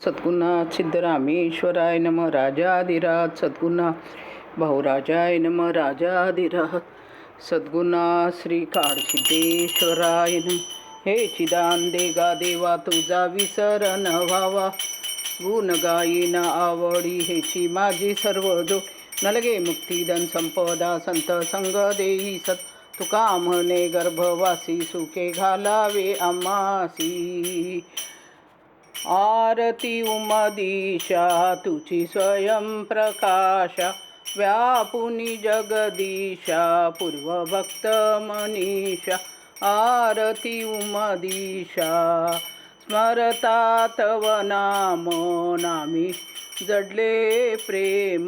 सद्गुरुनाथ सिद्धरामेश्वराय नम. राजाधिराज सद्गुरुनाथ भाऊराजाय नम. राजाधिराज सद्गुरुनाथ श्री काळसिद्धेश्वराय नम. हे चिदानंदे गा देवा तुझा विसर न व्हावा, गुण गायीन आवडी हेची माझी सर्व जो. नलगे मुक्ती धन संपदा संत संग देई सत. तुका म्हणे गर्भवासी सुखे घालावे आम्हासी. आरती उमदीशा तुझी स्वयं प्रकाशा, व्यापुनी जगदीशा पूर्वभक्त मनीषा. आरती उमदीशा स्मरता तव नाम, नामी जडले प्रेम.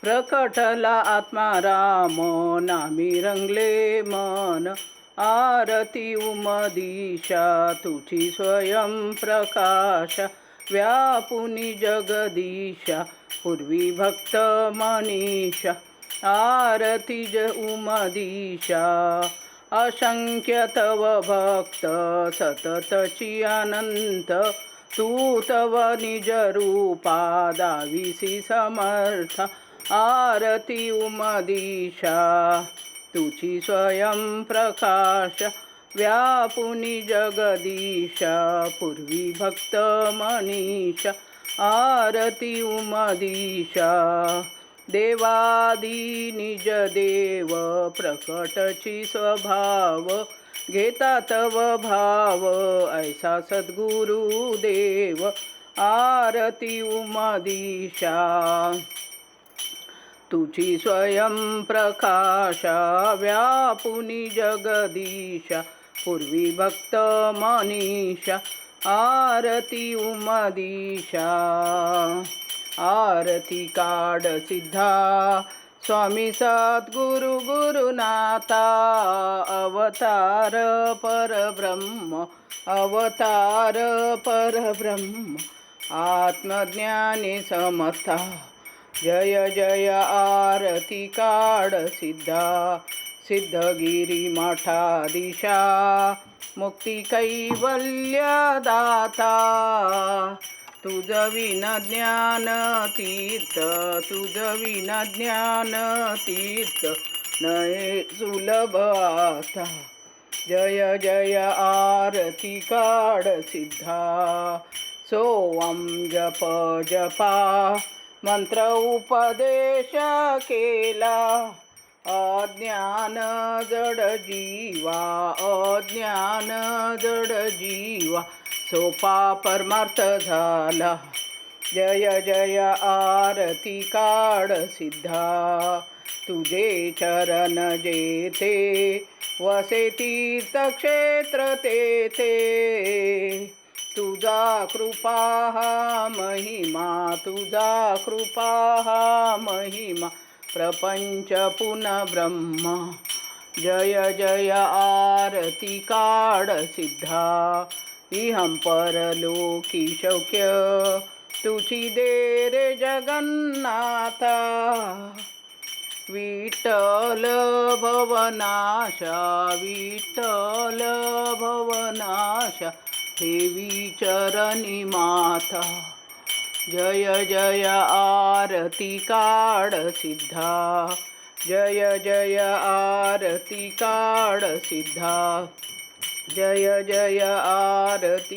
प्रकटला आत्मा राम, नामी रंगले मन. आरती उमदीशा तुझी स्वयं प्रकाश, व्यापुनी जगदीशा पूर्वी भक्त मनीषा. आरती उमदीशा असंख्य तव भक्त, सततची अनंत. तू तव निज रूपा दाविसी समर्थ. आरती उमदीशा तुझी स्वयं प्रकाश, व्यापुनी जगदीशा पूर्वी भक्त मनीषा. आरती उमदीशा देवादी निज देव, प्रकटची स्वभाव. घेता तव भाव ऐसा सद्गुरु देव. आरती उमदीशा तुझी स्वयं प्रकाशा, व्यापुनी जगदीशा पूर्वी भक्त मनीषा. आरती उमदीशा आरती काड सिद्धा, स्वामी सद्गुरु गुरुनाथा. अवतार परब्रह्म, अवतार परब्रह्म, आत्मज्ञानी समर्था. जय जय आरती काड सिद्धा, सिद्धगिरी मठाधीशा. मुक्ती कैवल्य दाता, तुझ विन ज्ञान तीर्थ, तुझ विन ज्ञान तीर्थ नये सुलभ आता. जय जय आरती काड सिद्धा. सोवम जप जपा मंत्र उपदेश केला. अज्ञान जड जीवा, अज्ञान जड जीवा सोपा परमार्थ झाला. जय जय आरती काड सिद्धा. तुझे चरण जेथे वसे तीर्थक्षेत्र तेथे. तुझा कृपा हा महिमा, तुझा कृपा हा महिमा, प्रपंच पुन्हा ब्रह्म. जय जय आरती काड सिद्धा. इहं परलोकी शौक्य तुझी दे रे जगन्नाथा. विठ्ठल भवनाशा, विठ्ठल भवनाशा, देवी चरणी माता. जय जय आरती काड सिद्धा. जय जय आरती काड सिद्धा. जय जय आरती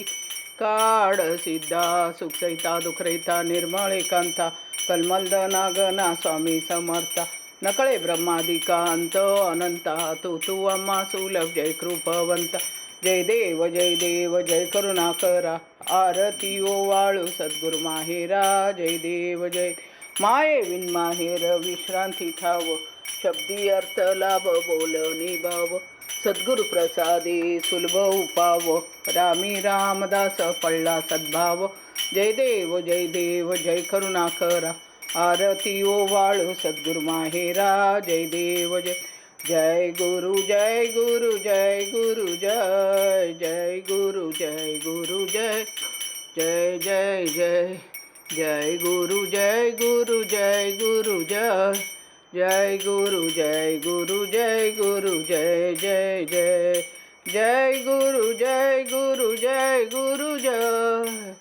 काड सिद्धा. सुखसहिता दुःखरहिता निर्मळ एकांता, कलमलदना गणा स्वामी समर्था. नकळे ब्रह्मादिका अंत अनंता, तू आम्हा सुलभ जय कृपवंता. जय देव जय देव जय करुणाकरा, आरती ओवाळू सद्गुरु माहेरा. जय देव जय माये विन माहेर विश्रांती ठाव. शब्दी अर्थ लाभ बोलणी भाव, सद्गुरु प्रसादे सुलभ उपाव. रामी रामदास पडला सद्भाव. जय देव जय करुणाकरा, आरती ओवाळू सद्गुरु माहेरा. जय देव जय जय गुरु जय गुरु जय गुरु जय जय गुरु जय गुरु जय जय जय जय जय गुरु जय गुरु जय गुरु जय जय गुरु जय गुरु जय गुरु जय जय जय जय गुरु जय गुरु जय गुरु जय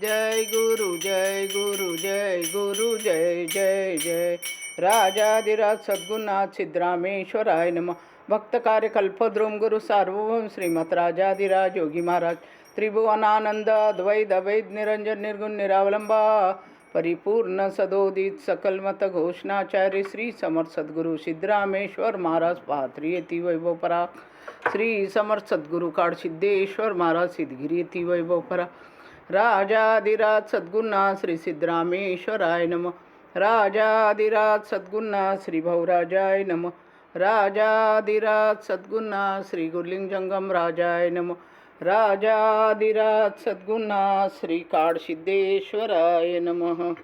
जय गुरु जय गुरु जय गुरु जय जय जय. राजाधिराज सद्गुरुनाथ सिद्धरामेश्वराय नमः. भक्त कार्य कल्पद्रुम गुरु सार्वभौम श्रीमत राजाधिराज योगी महाराज त्रिभुवनानंद अद्वैत अवैध निरंजन निर्गुण निरावलंबा परिपूर्ण सदोदित सकलमत घोषणाचार्य श्री समर्थ सद्गुरु सिद्धरामेश्वर महाराज पाथरी येती वैभव परा. श्री समर्थ सद्गुरु काळ सिद्धेश्वर महाराज सिद्धगिरी येती वैभव परा. राजाधिराज सद्गुरुनाथ श्री सिद्धरामेश्वराय नमः. राजाधिराज सद्गुरुनाथ श्री भाऊराजाय नमः. राजाधिराज सद्गुरुनाथ श्री गुरुलिंग जंगम राजाय नमः. राजाधिराज सद्गुरुनाथ श्री काळ सिद्धेश्वराय नमः.